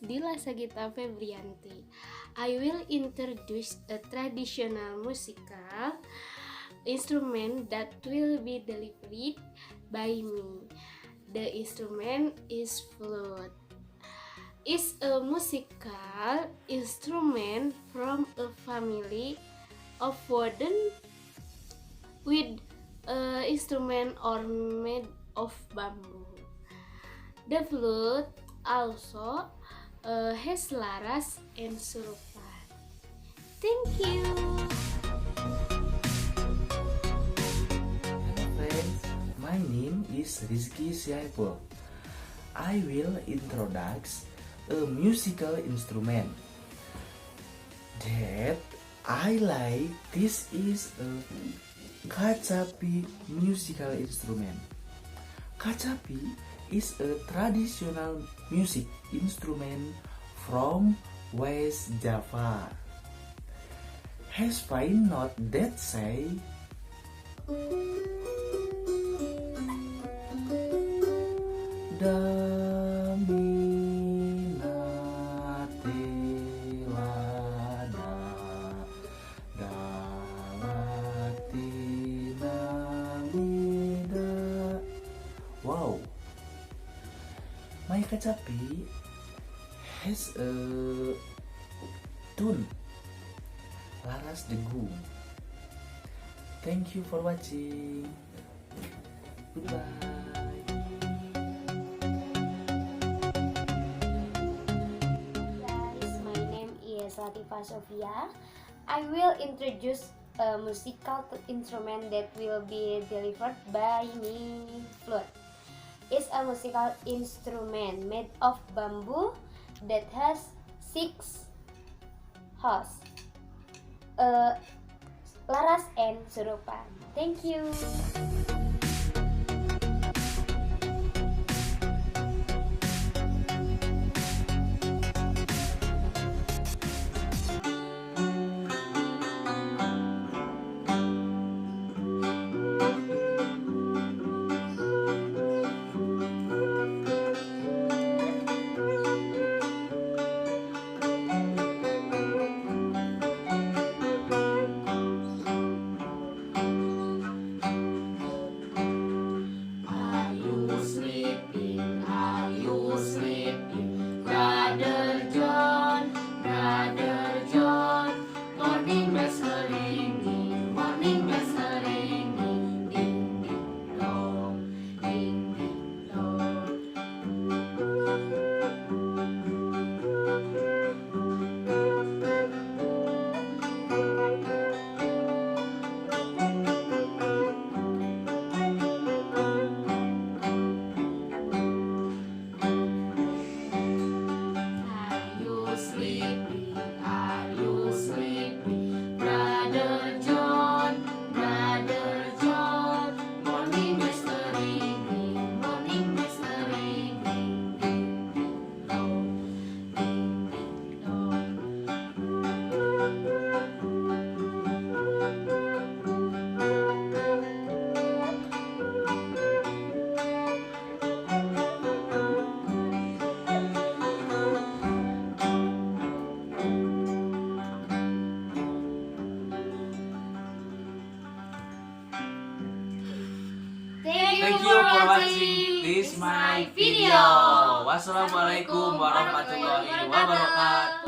Dila Sagita Febrianti. I will introduce a traditional musical instrument that will be delivered by me. The instrument is flute. It's a musical instrument from a family of wooden with instrument or made of bamboo. The flute also has laras and surupan. Thank you. Hello friends, my name is Rizky Syaipul. I will introduce a musical instrument that I like. This is a kacapi musical instrument. Kacapi is a traditional music instrument from West Java. Has fine note that say Wow, my kacapi has a tune laras dengung. Thank you for watching. Goodbye. Guys, my name is Latifa Sofia. I will introduce a musical instrument that will be delivered by me, flute. It's a musical instrument made of bamboo that has 6 holes, laras and surupan. Thank you. Thank you for watching this my video. Wassalamualaikum warahmatullahi wabarakatuh.